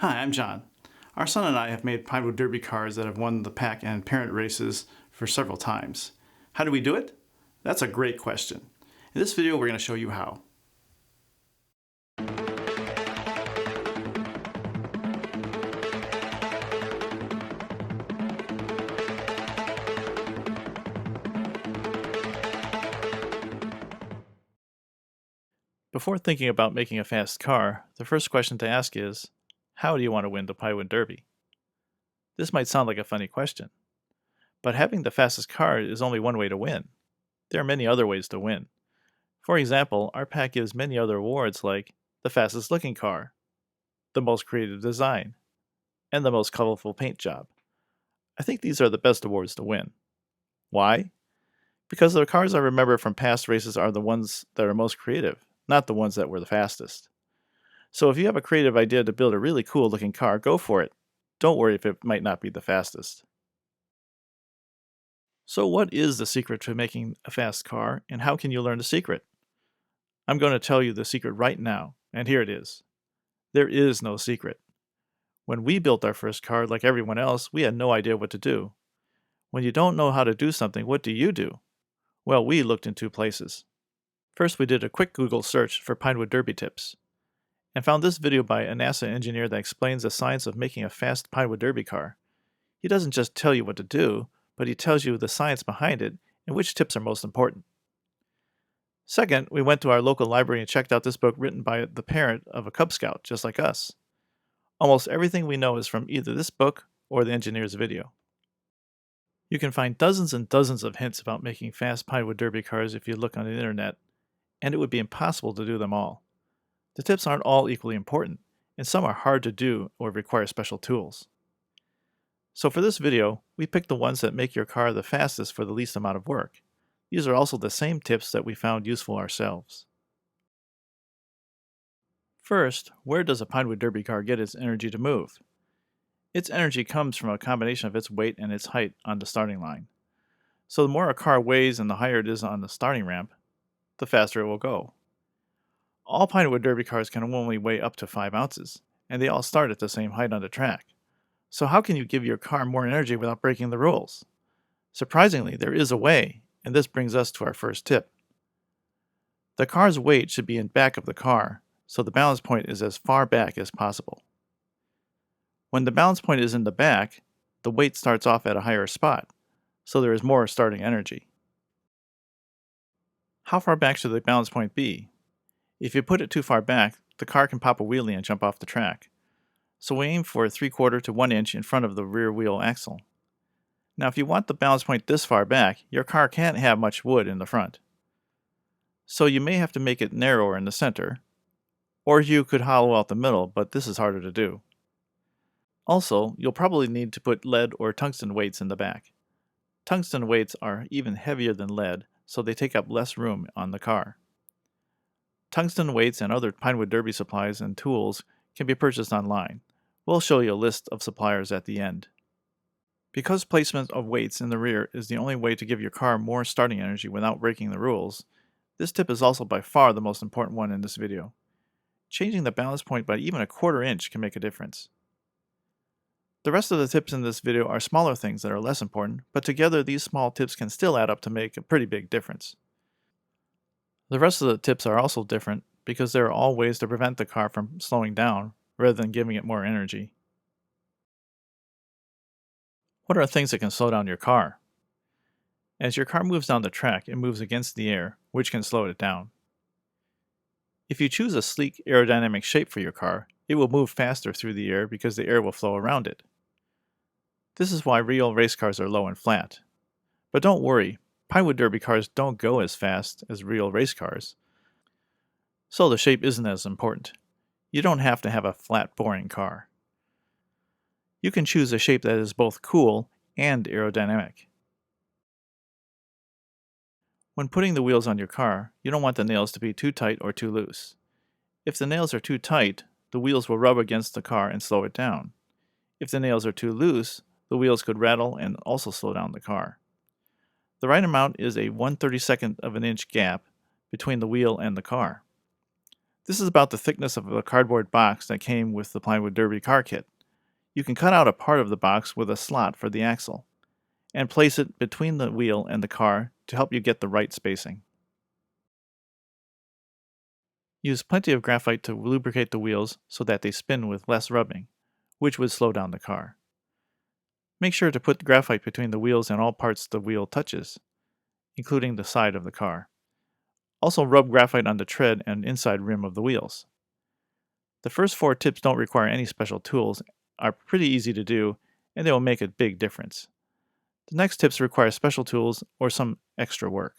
Hi, I'm John. Our son and I have made Pinewood Derby cars that have won the pack and parent races for several times. How do we do it? That's a great question. In this video, we're going to show you how. Before thinking about making a fast car, the first question to ask is, how do you want to win the Pinewood Derby? This might sound like a funny question, but having the fastest car is only one way to win. There are many other ways to win. For example, our pack gives many other awards like the fastest looking car, the most creative design, and the most colorful paint job. I think these are the best awards to win. Why? Because the cars I remember from past races are the ones that are most creative, not the ones that were the fastest. So if you have a creative idea to build a really cool looking car, go for it. Don't worry if it might not be the fastest. So what is the secret to making a fast car, and how can you learn the secret? I'm going to tell you the secret right now, and here it is. There is no secret. When we built our first car, like everyone else, we had no idea what to do. When you don't know how to do something, what do? Well, we looked in two places. First, we did a quick Google search for Pinewood Derby tips, and found this video by a NASA engineer that explains the science of making a fast Pinewood Derby car. He doesn't just tell you what to do, but he tells you the science behind it and which tips are most important. Second, we went to our local library and checked out this book written by the parent of a Cub Scout, just like us. Almost everything we know is from either this book or the engineer's video. You can find dozens and dozens of hints about making fast Pinewood Derby cars if you look on the internet, and it would be impossible to do them all. The tips aren't all equally important, and some are hard to do or require special tools. So for this video, we picked the ones that make your car the fastest for the least amount of work. These are also the same tips that we found useful ourselves. First, where does a Pinewood Derby car get its energy to move? Its energy comes from a combination of its weight and its height on the starting line. So the more a car weighs and the higher it is on the starting ramp, the faster it will go. All Pinewood Derby cars can only weigh up to 5 ounces, and they all start at the same height on the track. So how can you give your car more energy without breaking the rules? Surprisingly, there is a way, and this brings us to our first tip. The car's weight should be in back of the car, so the balance point is as far back as possible. When the balance point is in the back, the weight starts off at a higher spot, so there is more starting energy. How far back should the balance point be? If you put it too far back, the car can pop a wheelie and jump off the track. So we aim for 3/4 to 1 inch in front of the rear wheel axle. Now if you want the balance point this far back, your car can't have much wood in the front. So you may have to make it narrower in the center, or you could hollow out the middle, but this is harder to do. Also, you'll probably need to put lead or tungsten weights in the back. Tungsten weights are even heavier than lead, so they take up less room on the car. Tungsten weights and other Pinewood Derby supplies and tools can be purchased online. We'll show you a list of suppliers at the end. Because placement of weights in the rear is the only way to give your car more starting energy without breaking the rules, this tip is also by far the most important one in this video. Changing the balance point by even a 1/4 inch can make a difference. The rest of the tips in this video are smaller things that are less important, but together these small tips can still add up to make a pretty big difference. The rest of the tips are also different because there are all ways to prevent the car from slowing down rather than giving it more energy. What are things that can slow down your car? As your car moves down the track, it moves against the air, which can slow it down. If you choose a sleek aerodynamic shape for your car, it will move faster through the air because the air will flow around it. This is why real race cars are low and flat. But don't worry, Pinewood Derby cars don't go as fast as real race cars, so the shape isn't as important. You don't have to have a flat, boring car. You can choose a shape that is both cool and aerodynamic. When putting the wheels on your car, you don't want the nails to be too tight or too loose. If the nails are too tight, the wheels will rub against the car and slow it down. If the nails are too loose, the wheels could rattle and also slow down the car. The right amount is a 1/32 of an inch gap between the wheel and the car. This is about the thickness of a cardboard box that came with the Pinewood Derby car kit. You can cut out a part of the box with a slot for the axle and place it between the wheel and the car to help you get the right spacing. Use plenty of graphite to lubricate the wheels so that they spin with less rubbing, which would slow down the car. Make sure to put graphite between the wheels and all parts the wheel touches, including the side of the car. Also rub graphite on the tread and inside rim of the wheels. The first 4 tips don't require any special tools, are pretty easy to do, and they will make a big difference. The next tips require special tools or some extra work.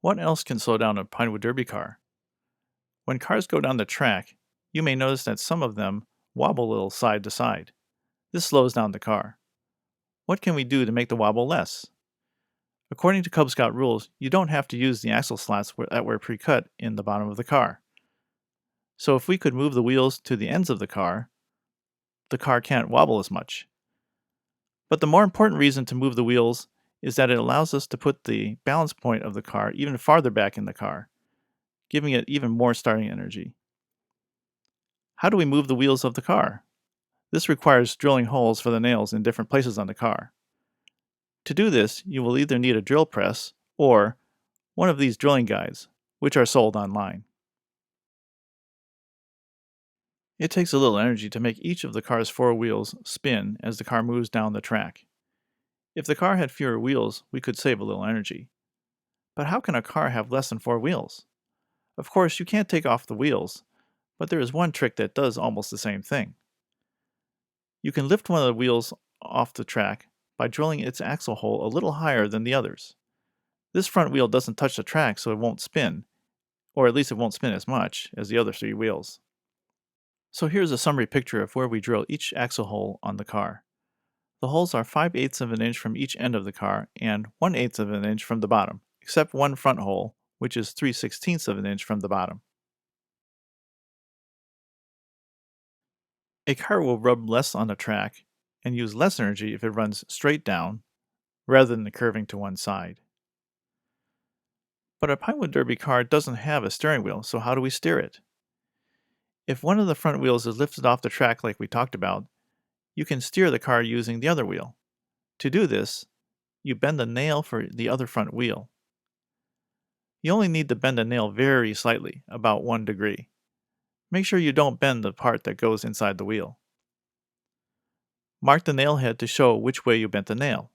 What else can slow down a Pinewood Derby car? When cars go down the track, you may notice that some of them wobble a little side to side. This slows down the car. What can we do to make the wobble less? According to Cub Scout rules, you don't have to use the axle slots that were pre-cut in the bottom of the car. So if we could move the wheels to the ends of the car can't wobble as much. But the more important reason to move the wheels is that it allows us to put the balance point of the car even farther back in the car, giving it even more starting energy. How do we move the wheels of the car? This requires drilling holes for the nails in different places on the car. To do this, you will either need a drill press or one of these drilling guides, which are sold online. It takes a little energy to make each of the car's 4 wheels spin as the car moves down the track. If the car had fewer wheels, we could save a little energy. But how can a car have less than 4 wheels? Of course, you can't take off the wheels, but there is one trick that does almost the same thing. You can lift one of the wheels off the track by drilling its axle hole a little higher than the others. This front wheel doesn't touch the track, so it won't spin, or at least it won't spin as much as the other 3 wheels. So here's a summary picture of where we drill each axle hole on the car. The holes are 5/8 of an inch from each end of the car and 1/8 of an inch from the bottom, except one front hole, which is 3/16 of an inch from the bottom. A car will rub less on the track and use less energy if it runs straight down rather than curving to one side. But a Pinewood Derby car doesn't have a steering wheel, so how do we steer it? If one of the front wheels is lifted off the track like we talked about, you can steer the car using the other wheel. To do this, you bend the nail for the other front wheel. You only need to bend the nail very slightly, about 1 degree. Make sure you don't bend the part that goes inside the wheel. Mark the nail head to show which way you bent the nail.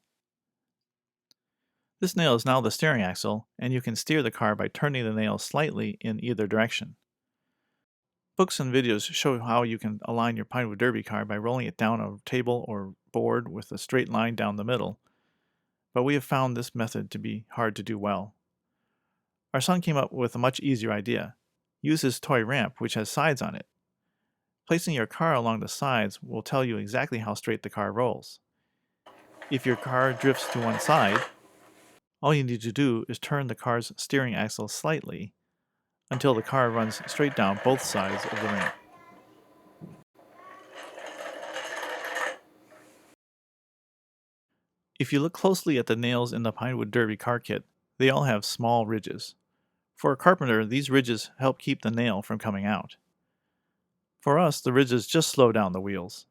This nail is now the steering axle, and you can steer the car by turning the nail slightly in either direction. Books and videos show how you can align your Pinewood Derby car by rolling it down a table or board with a straight line down the middle, but we have found this method to be hard to do well. Our son came up with a much easier idea. Use his toy ramp, which has sides on it. Placing your car along the sides will tell you exactly how straight the car rolls. If your car drifts to one side, all you need to do is turn the car's steering axle slightly until the car runs straight down both sides of the ramp. If you look closely at the nails in the Pinewood Derby car kit, they all have small ridges. For a carpenter, these ridges help keep the nail from coming out. For us, the ridges just slow down the wheels.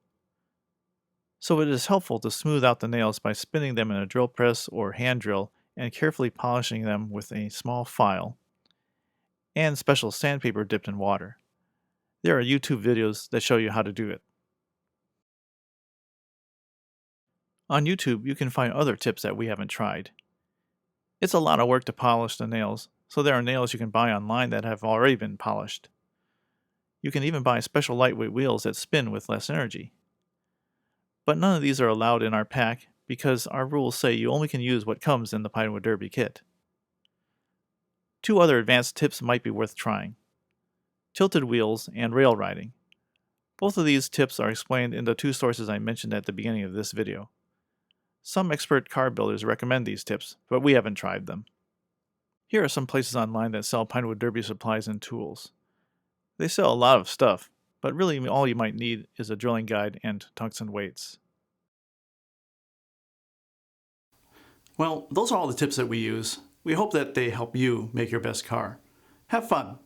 So it is helpful to smooth out the nails by spinning them in a drill press or hand drill and carefully polishing them with a small file and special sandpaper dipped in water. There are YouTube videos that show you how to do it. On YouTube, you can find other tips that we haven't tried. It's a lot of work to polish the nails, so there are nails you can buy online that have already been polished. You can even buy special lightweight wheels that spin with less energy. But none of these are allowed in our pack because our rules say you only can use what comes in the Pinewood Derby kit. 2 other advanced tips might be worth trying: tilted wheels and rail riding. Both of these tips are explained in the 2 sources I mentioned at the beginning of this video. Some expert car builders recommend these tips, but we haven't tried them. Here are some places online that sell Pinewood Derby supplies and tools. They sell a lot of stuff, but really all you might need is a drilling guide and tungsten weights. Well, those are all the tips that we use. We hope that they help you make your best car. Have fun!